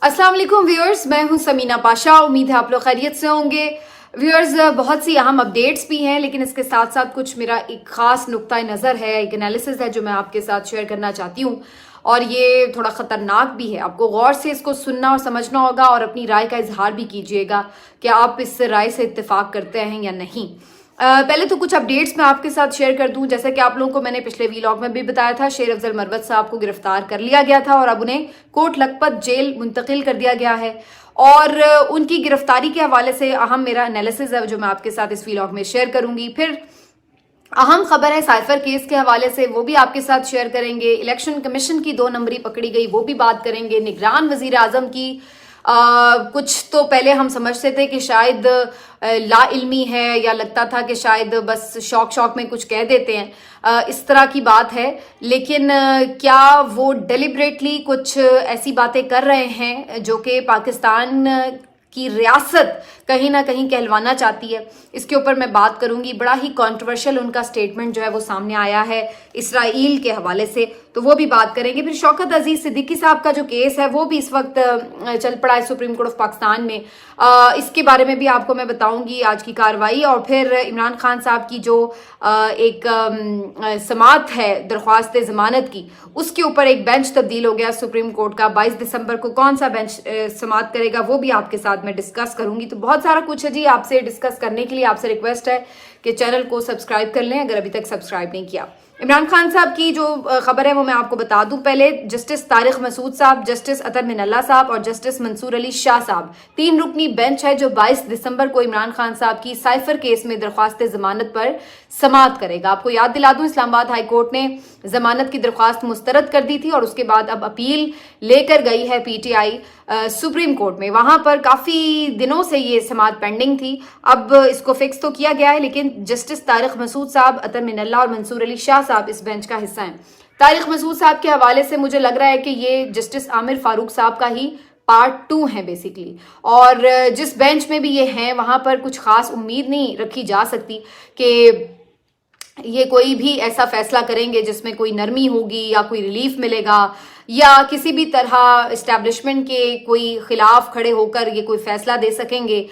अस्सलाम वालेकुम व्यूअर्स, मैं हूं समीना पाशा। उम्मीद है आप लोग खैरियत से होंगे। व्यूअर्स, बहुत सी अहम अपडेट्स भी हैं, लेकिन इसके साथ साथ कुछ मेरा एक खास नुक्ता नज़र है, एक एनालिसिस है जो मैं आपके साथ शेयर करना चाहती हूँ, और ये थोड़ा ख़तरनाक भी है। आपको गौर से इसको सुनना और समझना होगा और अपनी राय का इजहार भी कीजिएगा कि आप इस राय से इत्तेफाक करते हैं या नहीं। पहले तो कुछ अपडेट्स मैं आपके साथ शेयर कर दूं। जैसा कि आप लोगों को मैंने पिछले व्लॉग में भी बताया था, शेर अफजल मरवत साहब को गिरफ्तार कर लिया गया था और अब उन्हें कोट लखपत जेल मुंतकिल कर दिया गया है। और उनकी गिरफ्तारी के हवाले से अहम मेरा एनालिसिस है जो मैं आपके साथ इस व्लॉग में शेयर करूंगी। फिर अहम खबर है साइफर केस के हवाले से, वो भी आपके साथ शेयर करेंगे। इलेक्शन कमीशन की 2 नंबरी पकड़ी गई, वो भी बात करेंगे। निगरान वजीर आजम की कुछ तो पहले हम समझते थे कि शायद ला इल्मी है, या लगता था कि शायद बस शौक में कुछ कह देते हैं, इस तरह की बात है। लेकिन क्या वो डेलिबरेटली कुछ ऐसी बातें कर रहे हैं जो कि पाकिस्तान की रियासत कहीं ना कहीं कहलवाना चाहती है? इसके ऊपर मैं बात करूंगी। बड़ा ही कंट्रोवर्शियल उनका स्टेटमेंट जो है वो सामने आया है इसराइल के हवाले से, तो वो भी बात करेंगे। फिर शौकत अजीज सिद्दीकी साहब का जो केस है वो भी इस वक्त चल पड़ा है सुप्रीम कोर्ट ऑफ पाकिस्तान में। इसके बारे में भी आपको मैं बताऊंगी आज की कार्रवाई। और फिर इमरान खान साहब की जो एक समाअत है दरख्वास्त जमानत की, उसके ऊपर एक बेंच तब्दील हो गया सुप्रीम कोर्ट का। 22 दिसंबर को कौन सा बेंच समाअत करेगा वो भी आपके साथ मैं डिस्कस करूंगी। तो बहुत सारा कुछ है जी आपसे डिस्कस करने के लिए। आपसे रिक्वेस्ट है कि चैनल को सब्सक्राइब कर लें अगर अभी तक सब्सक्राइब नहीं किया। इमरान खान साहब की जो खबर है वो मैं आपको बता दूं। पहले जस्टिस तारिक मसूद साहब, जस्टिस अतर मिनल्ला साहब और जस्टिस मंसूर अली शाह साहब, 3 रुकनी बेंच है जो 22 दिसंबर को इमरान खान साहब की साइफर केस में दरख्वास्त जमानत पर समाअत करेगा। आपको याद दिला दूं, इस्लामाबाद हाई कोर्ट ने जमानत की दरख्वास्त मुस्तरद कर दी थी और उसके बाद अब अपील लेकर गई है पीटीआई सुप्रीम कोर्ट में। वहां पर काफी दिनों से ये समाअत पेंडिंग थी, अब इसको फिक्स तो किया गया है। लेकिन जस्टिस तारिक मसूद साहब, अतर मिनल्ला और मंसूर अली शाह साहब इस बेंच का हिस्सा हैं। तारिक मसूद साहब के हवाले से मुझे लग रहा है कि ये जस्टिस आमिर फारूक साहब का ही पार्ट 2 है बेसिकली। और जिस बेंच में भी ये हैं वहां पर कुछ खास उम्मीद नहीं रखी जा सकती कि ये कोई भी ऐसा फैसला करेंगे जिसमें कोई नरमी होगी या कोई रिलीफ मिलेगा, या किसी भी तरह इस्टेब्लिशमेंट के कोई खिलाफ खड़े होकर ये कोई फैसला दे सकेंगे,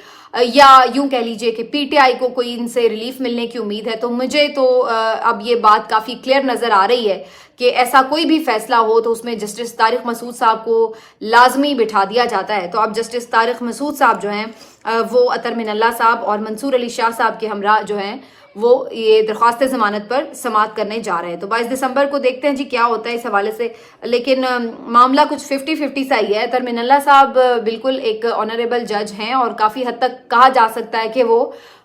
या यूं कह लीजिए कि पीटीआई को कोई इनसे रिलीफ मिलने की उम्मीद है। तो मुझे तो अब ये बात काफ़ी क्लियर नज़र आ रही है कि ऐसा कोई भी फैसला हो तो उसमें जस्टिस तारिक मसूद साहब को लाजमी बिठा दिया जाता है। तो अब जस्टिस तारिक मसूद साहब जो हैं वो अतर मिनल्ला साहब और मंसूर अली शाह साहब के हमरा जो हैं वो ये दरख्वास्त जमानत पर समाअत करने जा रहे हैं। तो 22 दिसंबर को देखते हैं जी क्या होता है इस हवाले से। लेकिन मामला कुछ 50-50 सा ही है। अतर मिनल्ला साहब बिल्कुल एक ऑनरेबल जज हैं और काफ़ी हद तक कहा जा सकता है कि वो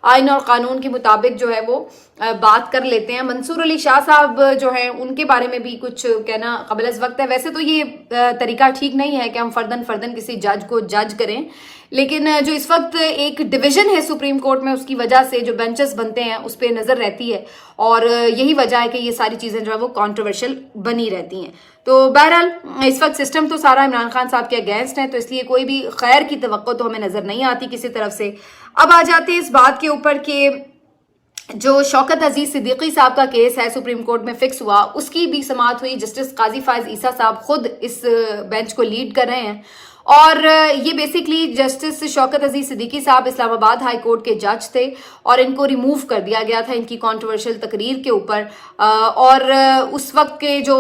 आइन और कानून के मुताबिक जो है वो बात कर लेते हैं। मंसूर अली शाह साहब जो हैं उनके बारे में भी कुछ कहना क़ाबिल वक्त है। वैसे तो ये तरीका ठीक नहीं है कि हम फर्दन किसी जज को जज करें, लेकिन जो इस वक्त एक डिवीजन है सुप्रीम कोर्ट में, उसकी वजह से जो बेंचेस बनते हैं उस पर नज़र रहती है और यही वजह है कि ये सारी चीज़ें जो है वो कंट्रोवर्शियल बनी रहती हैं। तो बहरहाल इस वक्त सिस्टम तो सारा इमरान खान साहब के अगेंस्ट है, तो इसलिए कोई भी खैर की तवक्को तो हमें नज़र नहीं आती किसी तरफ से। अब आ जाते हैं इस बात के ऊपर कि जो शौकत अजीज सिद्दीकी साहब का केस है सुप्रीम कोर्ट में फिक्स हुआ, उसकी भी समाअत हुई। जस्टिस काजी फायज ईसा साहब खुद इस बेंच को लीड कर रहे हैं और ये बेसिकली जस्टिस शौकत अजीज सिद्दीकी साहब इस्लामाबाद हाई कोर्ट के जज थे और इनको रिमूव कर दिया गया था इनकी कंट्रोवर्शियल तकरीर के ऊपर। और उस वक्त के जो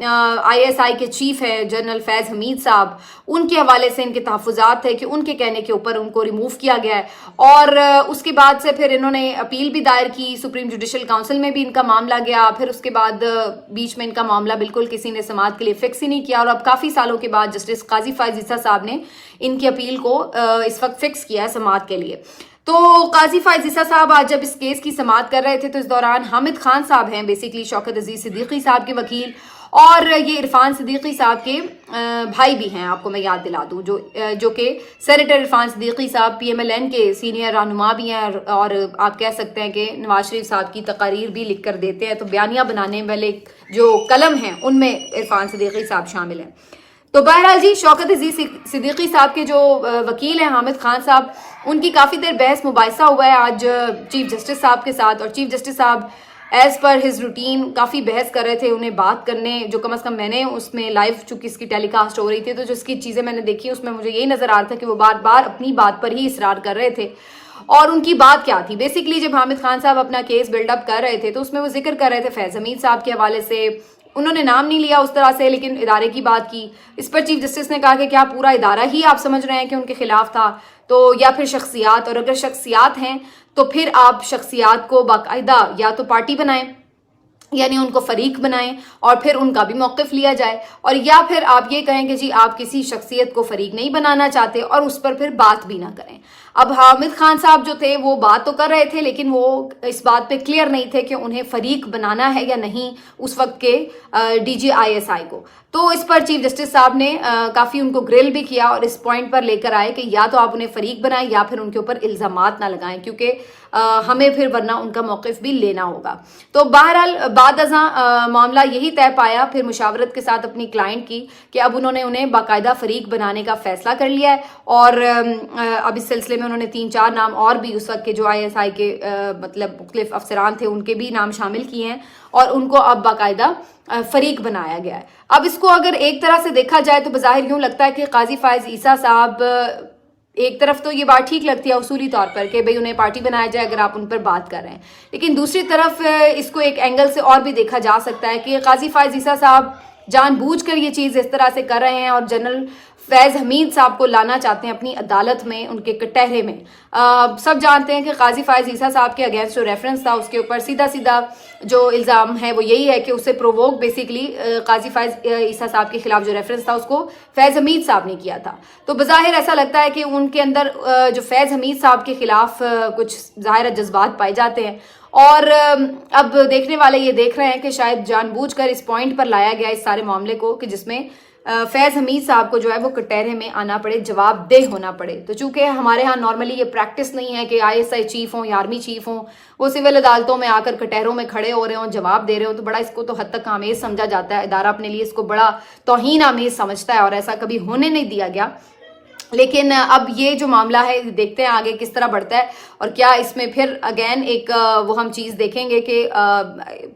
आईएसआई के चीफ है जनरल फैज़ हमीद साहब, उनके हवाले से इनके तहफ़्फ़ुज़ात थे कि उनके कहने के ऊपर उनको रिमूव किया गया है। और उसके बाद से फिर इन्होंने अपील भी दायर की, सुप्रीम जुडिशल काउंसिल में भी इनका मामला गया। फिर उसके बाद बीच में इनका मामला बिल्कुल किसी ने समाअत के लिए फिक्स ही नहीं किया और अब काफ़ी सालों के बाद जस्टिस काजी फायज ईसा साहब ने इनकी अपील को इस वक्त फिक्स किया है समाअत के लिए। तो काजी फायज ईसा साहब आज जब इस केस की समाअत कर रहे थे तो इस दौरान हामिद खान साहब हैं बेसिकली शौकत अजीज सिद्दीकी साहब के वकील, और ये इरफान सिद्दीकी साहब के भाई भी हैं। आपको मैं याद दिला दूं जो कि सेनेटर इरफान सिद्दीकी साहब पीएमएलएन के सीनियर रहनुमा भी हैं और आप कह सकते हैं कि नवाज शरीफ साहब की तकारीर भी लिख कर देते हैं। तो बयानिया बनाने वाले जो कलम हैं उनमें इरफान सिद्दीकी साहब शामिल हैं। तो बहरहाल जी शौकत अजीज सिद्दीकी साहब के जो वकील हैं हामिद खान साहब, उनकी काफ़ी देर बहस मुबाहिसा हुआ है आज चीफ जस्टिस साहब के साथ। और चीफ जस्टिस साहब ایز پر ہز روٹین کافی بحث کر رہے تھے انہیں بات کرنے، جو کم از کم میں نے اس میں لائیو چونکہ اس کی ٹیلی کاسٹ ہو رہی تھی تو جو اس کی چیزیں میں نے دیکھی اس میں مجھے یہی نظر آ رہا تھا کہ وہ بار بار اپنی بات پر ہی اصرار کر رہے تھے. اور ان کی بات کیا تھی بیسکلی، جب حامد خان صاحب اپنا کیس بلڈ اپ کر رہے تھے تو اس میں وہ ذکر کر رہے تھے فیض حمید صاحب کے حوالے سے. انہوں نے نام نہیں لیا اس طرح سے لیکن ادارے کی بات کی. اس پر چیف جسٹس نے کہا کہ کیا پورا ادارہ ہی آپ سمجھ رہے ہیں کہ ان کے خلاف تھا تو یا پھر شخصیات، اور اگر شخصیات ہیں تو پھر آپ شخصیات کو باقاعدہ یا تو پارٹی بنائیں، یعنی ان کو فریق بنائیں اور پھر ان کا بھی موقف لیا جائے، اور یا پھر آپ یہ کہیں کہ جی آپ کسی شخصیت کو فریق نہیں بنانا چاہتے اور اس پر پھر بات بھی نہ کریں. اب حامد خان صاحب جو تھے وہ بات تو کر رہے تھے لیکن وہ اس بات پہ کلیئر نہیں تھے کہ انہیں فریق بنانا ہے یا نہیں اس وقت کے D G I S I کو. تو اس پر چیف جسٹس صاحب نے کافی ان کو گرل بھی کیا اور اس پوائنٹ پر لے کر آئے کہ یا تو آپ انہیں فریق بنائیں یا پھر ان کے اوپر الزامات نہ لگائیں، کیونکہ ہمیں پھر ورنہ ان کا موقف بھی لینا ہوگا. تو بہرحال بعد ازاں معاملہ یہی طے پایا پھر مشاورت کے ساتھ اپنی کلائنٹ کی کہ اب انہوں نے انہیں باقاعدہ فریق بنانے کا فیصلہ کر لیا ہے، اور اب اس سلسلے میں انہوں نے 3-4 نام اور بھی اس وقت کے جو آئی ایس آئی کے مطلب مختلف افسران تھے ان کے بھی نام شامل کیے ہیں اور ان کو اب باقاعدہ فریق بنایا گیا ہے. اب اس کو اگر ایک طرح سے دیکھا جائے تو بظاہر یوں لگتا ہے کہ قاضی فائز عیسیٰ صاحب، ایک طرف تو یہ بات ٹھیک لگتی ہے اصولی طور پر کہ بھئی انہیں پارٹی بنایا جائے اگر آپ ان پر بات کر رہے ہیں، لیکن دوسری طرف اس کو ایک اینگل سے اور بھی دیکھا جا سکتا ہے کہ قاضی فائز عیسیٰ صاحب جان بوجھ کر یہ چیز اس طرح سے کر رہے ہیں اور جنرل فیض حمید صاحب کو لانا چاہتے ہیں اپنی عدالت میں، ان کے کٹہرے میں. سب جانتے ہیں کہ قاضی فائز عیسیٰ صاحب کے اگینسٹ جو ریفرنس تھا اس کے اوپر سیدھا جو الزام ہے وہ یہی ہے کہ اسے پرووک بیسیکلی قاضی فائز عیسیٰ صاحب کے خلاف جو ریفرنس تھا اس کو فیض حمید صاحب نے کیا تھا. تو بظاہر ایسا لگتا ہے کہ ان کے اندر جو فیض حمید صاحب کے خلاف کچھ ظاہر جذبات پائے جاتے ہیں، اور اب دیکھنے والے یہ دیکھ رہے ہیں کہ شاید جان بوجھ کر اس پوائنٹ پر لایا گیا اس سارے معاملے کو کہ جس میں فیض حمید صاحب کو جو ہے وہ کٹہرے میں آنا پڑے، جواب دہ ہونا پڑے. تو چونکہ ہمارے ہاں نارملی یہ پریکٹس نہیں ہے کہ آئی ایس آئی چیف ہوں یا آرمی چیف ہوں وہ سول عدالتوں میں آ کر کٹہروں میں کھڑے ہو رہے ہوں، جواب دے رہے ہوں، تو بڑا اس کو تو حد تک آمیز سمجھا جاتا ہے. ادارہ اپنے لیے اس کو بڑا توہین آمیز سمجھتا ہے اور ایسا کبھی ہونے نہیں دیا گیا. لیکن اب یہ جو معاملہ ہے دیکھتے ہیں آگے کس طرح بڑھتا ہے اور کیا اس میں پھر اگین ایک وہ ہم چیز دیکھیں گے کہ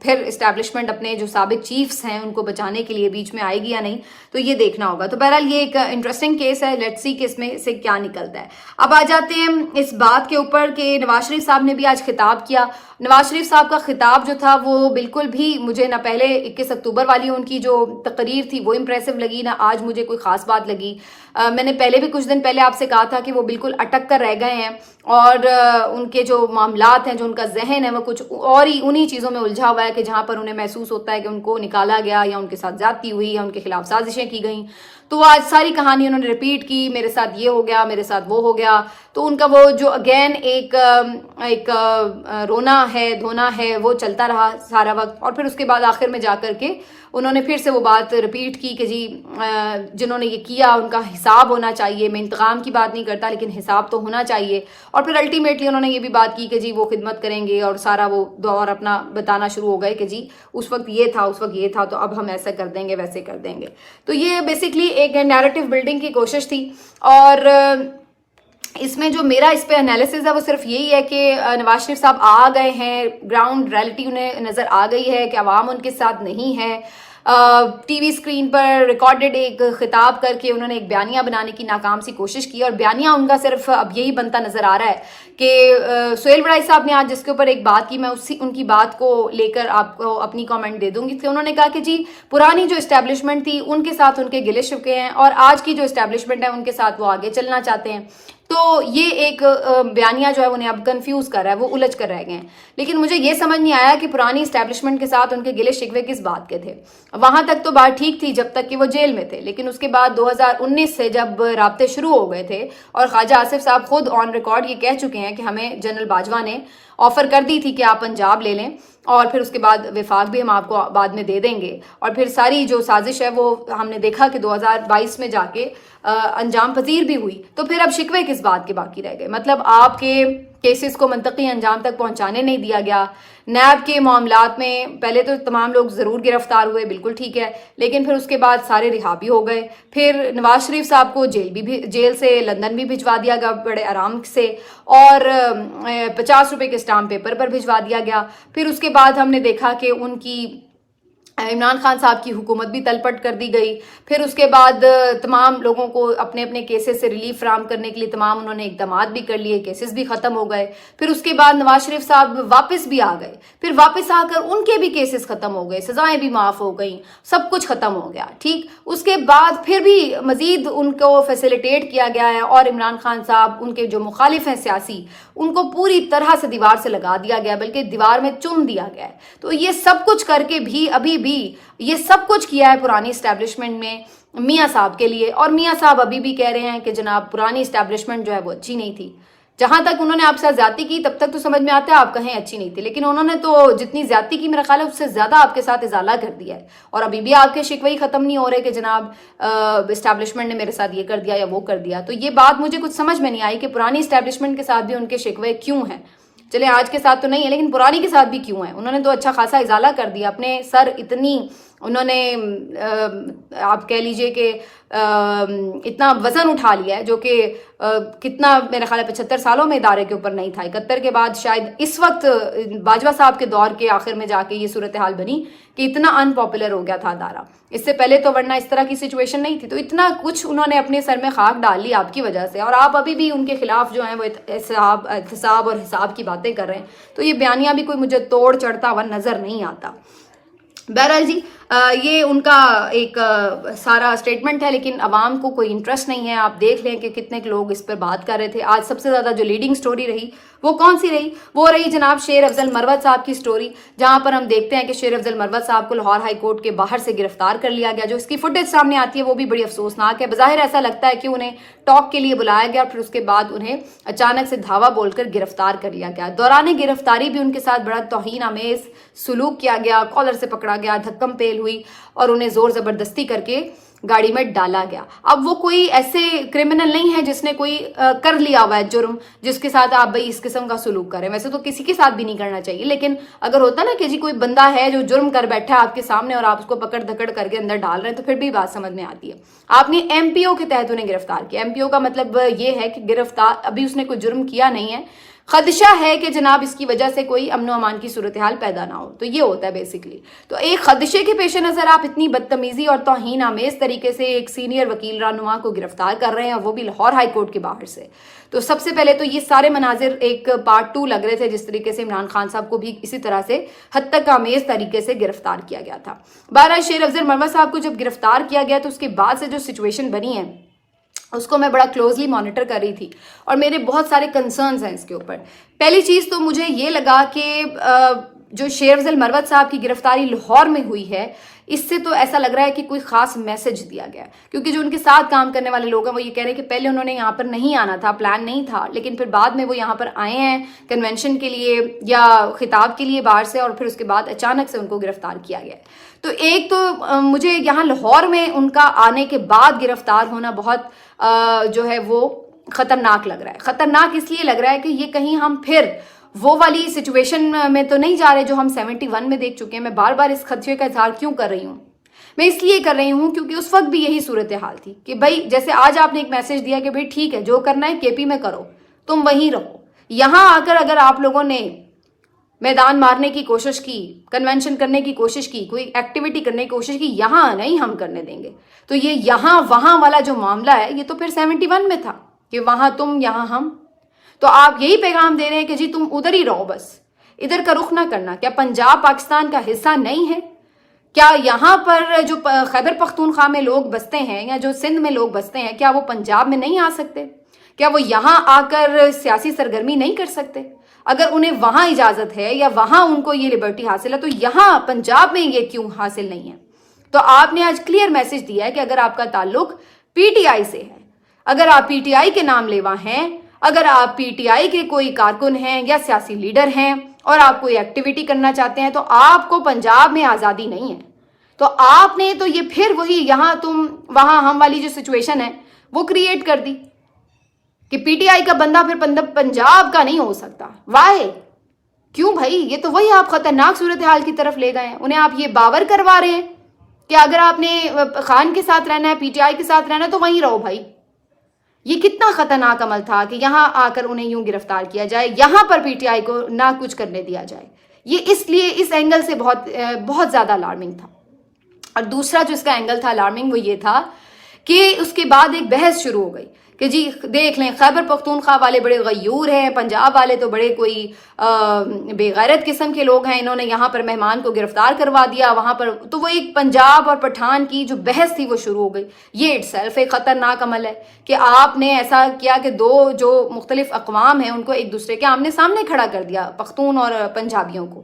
پھر اسٹیبلشمنٹ اپنے جو سابق چیفز ہیں ان کو بچانے کے لیے بیچ میں آئے گی یا نہیں، تو یہ دیکھنا ہوگا. تو بہرحال یہ ایک انٹرسٹنگ کیس ہے، لیٹس سی کہ اس میں سے کیا نکلتا ہے. اب آ جاتے ہیں اس بات کے اوپر کہ نواز شریف صاحب نے بھی آج خطاب کیا. نواز شریف صاحب کا خطاب جو تھا وہ بالکل بھی مجھے نہ پہلے 21 اکتوبر والی ان کی جو تقریر تھی وہ امپریسو لگی، نہ آج مجھے کوئی خاص بات لگی. میں نے پہلے بھی کچھ دن پہلے آپ سے کہا تھا کہ وہ بالکل اٹک کر رہ گئے ہیں اور ان کے جو معاملات ہیں، جو ان کا ذہن ہے وہ کچھ اور ہی انہی چیزوں میں الجھا ہوا ہے کہ جہاں پر انہیں محسوس ہوتا ہے کہ ان کو نکالا گیا یا ان کے ساتھ زیادتی ہوئی یا ان کے خلاف سازشیں کی گئیں. تو آج ساری کہانی انہوں نے ریپیٹ کی، میرے ساتھ یہ ہو گیا، میرے ساتھ وہ ہو گیا. تو ان کا وہ جو اگین ایک رونا ہے، دھونا ہے، وہ چلتا رہا سارا وقت. اور پھر اس کے بعد آخر میں جا کر کے انہوں نے پھر سے وہ بات ریپیٹ کی کہ جی جنہوں نے یہ کیا ان کا حساب ہونا چاہیے. میں انتقام کی بات نہیں کرتا لیکن حساب تو ہونا چاہیے. اور پھر الٹیمیٹلی انہوں نے یہ بھی بات کی کہ جی وہ خدمت کریں گے اور سارا وہ دور اپنا بتانا شروع ہو گئے کہ جی اس وقت یہ تھا، اس وقت یہ تھا، تو اب ہم ایسا کر دیں گے، ویسے کر دیں گے. تو یہ بیسکلی ایک نیریٹو بلڈنگ کی کوشش تھی. اور اس میں جو میرا اس پہ انالیسز ہے وہ صرف یہی ہے کہ نواز شریف صاحب آ گئے ہیں، گراؤنڈ ریئلٹی انہیں نظر آ گئی ہے کہ عوام ان کے ساتھ نہیں ہے. ٹی وی اسکرین پر ریکارڈڈ ایک خطاب کر کے انہوں نے ایک بیانیہ بنانے کی ناکام سی کوشش کی، اور بیانیہ ان کا صرف اب یہی بنتا نظر آ رہا ہے کہ سہیل وڑائی صاحب نے آج جس کے اوپر ایک بات کی، میں ان کی بات کو لے کر آپ کو اپنی کامنٹ دے دوں گی. کہ انہوں نے کہا کہ جی پرانی جو اسٹیبلشمنٹ تھی ان کے ساتھ ان کے گلے شکوے ہیں اور آج کی جو اسٹیبلشمنٹ ہے ان کے ساتھ وہ آگے چلنا چاہتے ہیں. تو یہ ایک بیانیہ جو ہے انہیں اب کنفیوز کر رہا ہے، وہ الجھ کر رہ گئے ہیں. لیکن مجھے یہ سمجھ نہیں آیا کہ پرانی اسٹیبلشمنٹ کے ساتھ ان کے گلے شکوے کس بات کے تھے. وہاں تک تو بات ٹھیک تھی جب تک کہ وہ جیل میں تھے، لیکن اس کے بعد 2019 سے جب رابطے شروع ہو گئے تھے اور خواجہ آصف صاحب خود آن ریکارڈ یہ کہہ چکے ہیں کہ ہمیں جنرل باجوہ نے آفر کر دی تھی کہ آپ پنجاب لے لیں اور پھر اس کے بعد وفاق بھی ہم آپ کو بعد میں دے دیں گے. اور پھر ساری جو سازش ہے وہ ہم نے دیکھا کہ 2022 میں جا کے انجام پذیر بھی ہوئی. تو پھر اب شکوے کس بات کے باقی رہ گئے؟ مطلب آپ کے केसेस को मंतकी अंजाम तक पहुंचाने नहीं दिया गया। नैब के मामलात में पहले तो तमाम लोग ज़रूर गिरफ्तार हुए, बिल्कुल ठीक है, लेकिन फिर उसके बाद सारे रिहा भी हो गए। फिर नवाज शरीफ साहब को जेल से लंदन भी भिजवा दिया गया बड़े आराम से, और 50 रुपए के स्टाम्प पेपर पर भिजवा दिया गया। फिर उसके बाद हमने देखा कि उनकी इमरान खान साहब की हुकूमत भी तलपट कर दी गई। फिर उसके बाद तमाम लोगों को अपने अपने केसेस से रिलीफ फराहम करने के लिए तमाम उन्होंने इकदामात भी कर लिए, केसेस भी ख़त्म हो गए। फिर उसके बाद नवाज शरीफ साहब वापस भी आ गए, फिर वापस आकर उनके भी केसेस ख़त्म हो गए, सज़ाएं भी माफ़ हो गई, सब कुछ ख़त्म हो गया, ठीक। उसके बाद फिर भी मज़ीद उनको फैसिलिटेट किया गया है, और इमरान खान साहब, उनके जो मुखालिफ हैं सियासी, उनको पूरी तरह से दीवार से लगा दिया गया, बल्कि दीवार में चुन दिया गया है। तो ये सब कुछ करके भी अभी भी ये सब कुछ किया है पुरानी इस्टेब्लिशमेंट में मियाँ साहब के लिए, और मियाँ साहब अभी भी कह रहे हैं कि जनाब पुरानी इस्टेब्लिशमेंट जो है वो अच्छी नहीं थी। जहां तक उन्होंने आपसे ज्यादती की तब तक तो समझ में आता है आप कहें अच्छी नहीं थी, लेकिन उन्होंने तो जितनी ज्यादती की मेरा ख्याल है उससे ज्यादा आपके साथ इजाला कर दिया है, और अभी भी आपके शिकवे खत्म नहीं हो रहे कि जनाब इस्टेब्लिशमेंट ने मेरे साथ ये कर दिया या वो कर दिया। तो ये बात मुझे कुछ समझ में नहीं आई कि पुरानी इस्टेब्लिशमेंट के साथ भी उनके शिकवे क्यों हैं। चले आज के साथ तो नहीं है, लेकिन पुरानी के साथ भी क्यों है। उन्होंने तो अच्छा खासा इजाला कर दिया, अपने सर इतनी उन्होंने आप कह लीजिए कि इतना वजन उठा लिया है जो कि कितना मेरा ख्याल है 75 सालों में इदारे के ऊपर नहीं था। 71 के बाद शायद इस वक्त बाजवा साहब के दौर के आखिर में जाके ये सूरत हाल बनी कि इतना अनपॉपुलर हो गया था अदारा। इससे पहले तो वरना इस तरह की सिचुएशन नहीं थी। तो इतना कुछ उन्होंने अपने सर में खाक डाल ली आपकी वजह से, और आप अभी भी उनके खिलाफ जो है वो एहतसाब और हिसाब की बातें कर रहे हैं। तो ये बयानिया भी कोई मुझे तोड़ चढ़ता हुआ नजर नहीं आता। बहरहाल जी, ये उनका एक सारा स्टेटमेंट है, लेकिन अवाम को कोई इंटरेस्ट नहीं है। आप देख लें कि कितने लोग इस पर बात कर रहे थे। आज सबसे ज़्यादा जो लीडिंग स्टोरी रही वो कौन सी रही? वो रही जनाब शेर अफजल मरवत साहब की स्टोरी, जहां पर हम देखते हैं कि शेर अफजल मरवत साहब को लाहौर हाई कोर्ट के बाहर से गिरफ्तार कर लिया गया। जो इसकी फुटेज सामने आती है वो भी बड़ी अफसोसनाक है। बज़ाहिर ऐसा लगता है कि उन्हें टॉक के लिए बुलाया गया, फिर उसके बाद उन्हें अचानक से धावा बोलकर गिरफ्तार कर लिया गया। दौरान गिरफ्तारी भी उनके साथ बड़ा तौहीन आमेज सलूक किया गया, कॉलर से पकड़ा गया, धक्कम पेल हुई और उन्हें जोर जबरदस्ती करके गाड़ी में डाला गया। अब वो कोई ऐसे क्रिमिनल नहीं है जिसने कोई कर लिया हुआ है जुर्म, जिसके साथ आप भाई इस किस्म का सलूक करें। वैसे तो किसी के साथ भी नहीं करना चाहिए, लेकिन अगर होता ना कि जी कोई बंदा है जो जुर्म कर बैठा है आपके सामने और आप उसको पकड़ धकड़ करके अंदर डाल रहे हैं, तो फिर भी बात समझ में आती है। आपने एमपीओ के तहत उन्हें गिरफ्तार किया। एमपीओ का मतलब ये है कि गिरफ्तार, अभी उसने कोई जुर्म किया नहीं है, खदशा है कि जनाब इसकी वजह से कोई अमनो अमान की सूरत हाल पैदा ना हो। तो ये होता है बेसिकली। तो एक खदशे के पेश नजर आप इतनी बदतमीजी और तौहीन आमेज तरीके से एक सीनियर वकील रहनुमा को गिरफ्तार कर रहे हैं, और वो भी लाहौर हाई कोर्ट के बाहर से। तो सबसे पहले तो ये सारे मनाजिर एक पार्ट 2 लग रहे थे, जिस तरीके से इमरान खान साहब को भी इसी तरह से हद तक आमेज तरीके से गिरफ्तार किया गया था। 12 शेर अफजल मरवत साहब को जब गिरफ्तार किया गया तो उसके बाद से जो सिचुएशन बनी है उसको मैं बड़ा क्लोजली मॉनिटर कर रही थी, और मेरे बहुत सारे कंसर्न्स हैं इसके ऊपर। पहली चीज़ तो मुझे ये लगा कि जो शेर अफजल मरवत साहब की गिरफ्तारी लाहौर में हुई है, इससे तो ऐसा लग रहा है कि कोई खास मैसेज दिया गया, क्योंकि जो उनके साथ काम करने वाले लोग हैं वो ये कह रहे हैं कि पहले उन्होंने यहाँ पर नहीं आना था, प्लान नहीं था, लेकिन फिर बाद में वो यहाँ पर आए हैं कन्वेंशन के लिए या खिताब के लिए बाहर से, और फिर उसके बाद अचानक से उनको गिरफ्तार किया गया। तो एक तो मुझे यहाँ लाहौर में उनका आने के बाद गिरफ्तार होना बहुत जो है वो खतरनाक लग रहा है। खतरनाक इसलिए लग रहा है कि ये कहीं हम फिर वो वाली सिचुएशन में तो नहीं जा रहे जो हम 71 में देख चुके हैं। मैं बार बार इस खदशे का इजहार क्यों कर रही हूँ? मैं इसलिए कर रही हूँ क्योंकि उस वक्त भी यही सूरत हाल थी कि भाई जैसे आज आपने एक मैसेज दिया कि भाई ठीक है, जो करना है केपी में करो, तुम वहीं रहो। यहाँ आकर अगर आप लोगों ने मैदान मारने की कोशिश की, कन्वेंशन करने की कोशिश की, कोई एक्टिविटी करने की कोशिश की, यहाँ नहीं हम करने देंगे। तो ये यहाँ वहाँ वाला जो मामला है ये तो फिर 71 में था कि वहाँ तुम यहाँ हम। तो आप यही पैगाम दे रहे हैं कि जी तुम उधर ही रहो, बस इधर का रुख ना करना। क्या पंजाब पाकिस्तान का हिस्सा नहीं है? क्या यहाँ पर जो खैबर पख्तूनख्वा में लोग बसते हैं या जो सिंध में लोग बसते हैं, क्या वो पंजाब में नहीं आ सकते? क्या वो यहाँ आकर सियासी सरगर्मी नहीं कर सकते? अगर उन्हें वहाँ इजाज़त है या वहाँ उनको ये लिबर्टी हासिल है, तो यहाँ पंजाब में ये क्यों हासिल नहीं है? तो आपने आज क्लियर मैसेज दिया है कि अगर आपका ताल्लुक पीटीआई से है, अगर आप पीटीआई के नाम लेवा हैं, अगर आप पीटीआई के कोई कारकुन हैं या सियासी लीडर हैं और आप कोई एक्टिविटी करना चाहते हैं, तो आपको पंजाब में आज़ादी नहीं है। तो आपने तो ये फिर वही यहाँ तुम वहाँ हम वाली जो सिचुएशन है वो क्रिएट कर दी کہ پی ٹی آئی کا بندہ پھر پنجاب کا نہیں ہو سکتا. وائی؟ کیوں بھائی؟ یہ تو وہی آپ خطرناک صورتحال کی طرف لے گئے ہیں. انہیں آپ یہ باور کروا رہے ہیں کہ اگر آپ نے خان کے ساتھ رہنا ہے, پی ٹی آئی کے ساتھ رہنا ہے تو وہیں رہو بھائی. یہ کتنا خطرناک عمل تھا کہ یہاں آ کر انہیں یوں گرفتار کیا جائے, یہاں پر پی ٹی آئی کو نہ کچھ کرنے دیا جائے. یہ اس لیے اس اینگل سے بہت زیادہ الارمنگ تھا. اور دوسرا جو اس کا اینگل تھا الارمنگ وہ یہ تھا کہ اس کے بعد ایک بحث شروع ہو گئی کہ جی دیکھ لیں خیبر پختونخوا والے بڑے غیور ہیں, پنجاب والے تو بڑے کوئی بے غیرت قسم کے لوگ ہیں, انہوں نے یہاں پر مہمان کو گرفتار کروا دیا وہاں پر. تو وہ ایک پنجاب اور پٹھان کی جو بحث تھی وہ شروع ہو گئی. یہ اٹ سیلف ایک خطرناک عمل ہے کہ آپ نے ایسا کیا کہ دو جو مختلف اقوام ہیں ان کو ایک دوسرے کے آمنے سامنے کھڑا کر دیا, پختون اور پنجابیوں کو.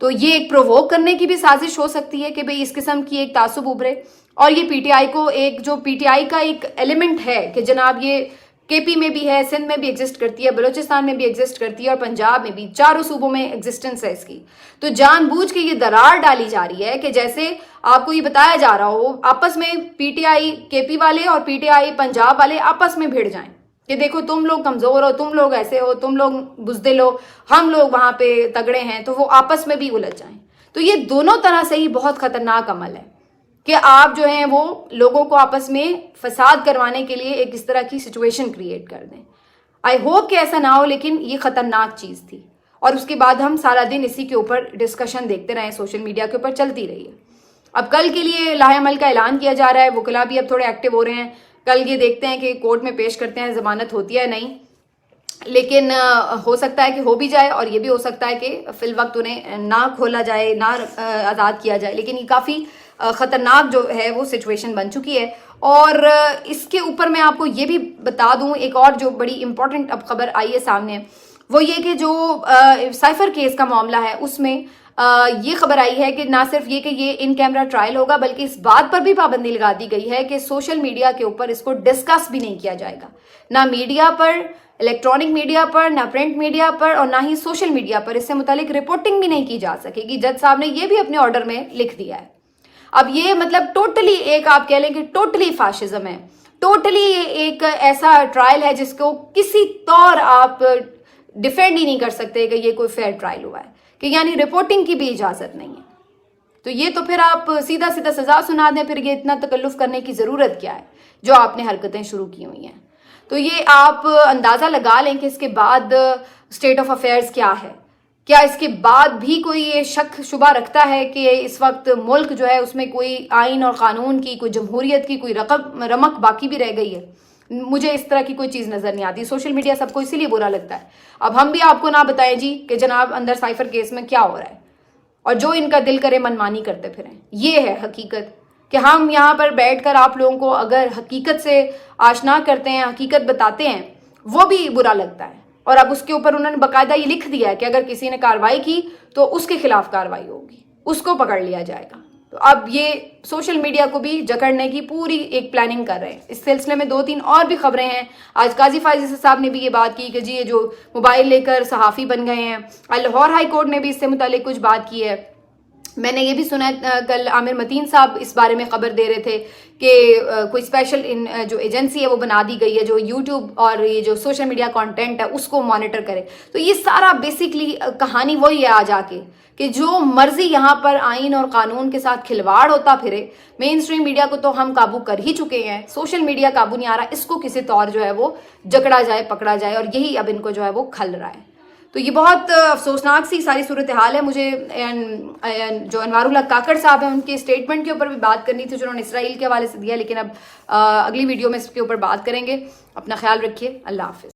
تو یہ ایک پرووک کرنے کی بھی سازش ہو سکتی ہے کہ بھئی اس قسم کی ایک تعصب ابھرے. اور یہ پی ٹی آئی کو ایک جو پی ٹی آئی کا ایک ایلیمنٹ ہے کہ جناب یہ کے پی میں بھی ہے, سندھ میں بھی ایگزسٹ کرتی ہے, بلوچستان میں بھی ایگزسٹ کرتی ہے اور پنجاب میں بھی, چاروں صوبوں میں ایگزسٹنس ہے اس کی. تو جان بوجھ کے یہ درار ڈالی جا رہی ہے کہ جیسے آپ کو یہ بتایا جا رہا ہو آپس میں پی ٹی آئی کے پی والے اور پی ٹی آئی پنجاب والے آپس میں بھیڑ جائیں کہ دیکھو تم لوگ کمزور ہو, تم لوگ ایسے ہو, تم لوگ بزدل ہو, ہم لوگ وہاں پہ تگڑے ہیں, تو وہ آپس میں بھی الجھ جائیں. تو یہ دونوں طرح سے ہی بہت خطرناک عمل ہے کہ آپ جو ہیں وہ لوگوں کو آپس میں فساد کروانے کے لیے ایک اس طرح کی سچویشن کریٹ کر دیں. آئی ہوپ کہ ایسا نہ ہو, لیکن یہ خطرناک چیز تھی. اور اس کے بعد ہم سارا دن اسی کے اوپر ڈسکشن دیکھتے رہے, سوشل میڈیا کے اوپر چلتی رہی ہے. اب کل کے لیے لاہ عمل کا اعلان کیا جا رہا ہے, وکلا بھی اب تھوڑے ایکٹیو ہو رہے ہیں. کل یہ دیکھتے ہیں کہ کورٹ میں پیش کرتے ہیں ضمانت ہوتی ہے نہیں, لیکن ہو سکتا ہے کہ ہو بھی جائے اور یہ بھی ہو سکتا ہے کہ فی الوقت انہیں نہ کھولا جائے, نہ آزاد کیا جائے. لیکن یہ کافی خطرناک جو ہے وہ سچویشن بن چکی ہے. اور اس کے اوپر میں آپ کو یہ بھی بتا دوں ایک اور جو بڑی امپورٹنٹ اب خبر آئی ہے سامنے, وہ یہ کہ جو سائفر کیس کا معاملہ ہے اس میں یہ خبر آئی ہے کہ نہ صرف یہ کہ یہ ان کیمرہ ٹرائل ہوگا بلکہ اس بات پر بھی پابندی لگا دی گئی ہے کہ سوشل میڈیا کے اوپر اس کو ڈسکس بھی نہیں کیا جائے گا. نہ میڈیا پر, الیکٹرانک میڈیا پر, نہ پرنٹ میڈیا پر, اور نہ ہی سوشل میڈیا پر اس سے متعلق رپورٹنگ بھی نہیں کی جا سکے گی. جج صاحب نے یہ بھی اپنے آرڈر میں لکھ دیا ہے. اب یہ مطلب ٹوٹلی ایک آپ کہہ لیں کہ ٹوٹلی فاشزم ہے, ٹوٹلی ایک ایسا ٹرائل ہے جس کو کسی طور آپ ڈیفینڈ ہی نہیں کر سکتے کہ یہ کوئی فیئر ٹرائل ہوا ہے, کہ یعنی رپورٹنگ کی بھی اجازت نہیں ہے. تو یہ تو پھر آپ سیدھا سیدھا سزا سنا دیں, پھر یہ اتنا تکلف کرنے کی ضرورت کیا ہے جو آپ نے حرکتیں شروع کی ہوئی ہیں. تو یہ آپ اندازہ لگا لیں کہ اس کے بعد اسٹیٹ آف افیئرز کیا ہے. کیا اس کے بعد بھی کوئی یہ شک شبہ رکھتا ہے کہ اس وقت ملک جو ہے اس میں کوئی آئین اور قانون کی, کوئی جمہوریت کی کوئی رمق باقی بھی رہ گئی ہے؟ مجھے اس طرح کی کوئی چیز نظر نہیں آتی. سوشل میڈیا سب کو اسی لیے برا لگتا ہے. اب ہم بھی آپ کو نہ بتائیں جی کہ جناب اندر سائفر کیس میں کیا ہو رہا ہے, اور جو ان کا دل کرے منمانی کرتے پھریں. یہ ہے حقیقت کہ ہم یہاں پر بیٹھ کر آپ لوگوں کو اگر حقیقت سے آشنا کرتے ہیں, حقیقت بتاتے ہیں, وہ بھی برا لگتا ہے. اور اب اس کے اوپر انہوں نے باقاعدہ یہ لکھ دیا ہے کہ اگر کسی نے کارروائی کی تو اس کے خلاف کارروائی ہوگی, اس کو پکڑ لیا جائے گا. تو اب یہ سوشل میڈیا کو بھی جکڑنے کی پوری ایک پلاننگ کر رہے ہیں. اس سلسلے میں 2-3 اور بھی خبریں ہیں. آج قاضی فائز صاحب نے بھی یہ بات کی کہ جی یہ جو موبائل لے کر صحافی بن گئے ہیں, لاہور ہائی کورٹ نے بھی اس سے متعلق کچھ بات کی ہے. میں نے یہ بھی سنا کل عامر متین صاحب اس بارے میں خبر دے رہے تھے کہ کوئی اسپیشل جو ایجنسی ہے وہ بنا دی گئی ہے جو یوٹیوب اور یہ جو سوشل میڈیا کانٹینٹ ہے اس کو مانیٹر کرے. تو یہ سارا بیسکلی کہانی وہی ہے آ جا کے کہ جو مرضی یہاں پر آئین اور قانون کے ساتھ کھلواڑ ہوتا پھرے. مین اسٹریم میڈیا کو تو ہم قابو کر ہی چکے ہیں, سوشل میڈیا قابو نہیں آ رہا, اس کو کسی طور جو ہے وہ جکڑا جائے, پکڑا جائے, اور یہی اب ان کو جو ہے وہ کھل رہا ہے. تو یہ بہت افسوسناک سی ساری صورتحال ہے. مجھے جو انوار الحق کاکڑ صاحب ہیں ان کے اسٹیٹمنٹ کے اوپر بھی بات کرنی تھی جو انہوں نے اسرائیل کے حوالے سے دیا, لیکن اب اگلی ویڈیو میں اس کے اوپر بات کریں گے. اپنا خیال رکھیے. اللہ حافظ.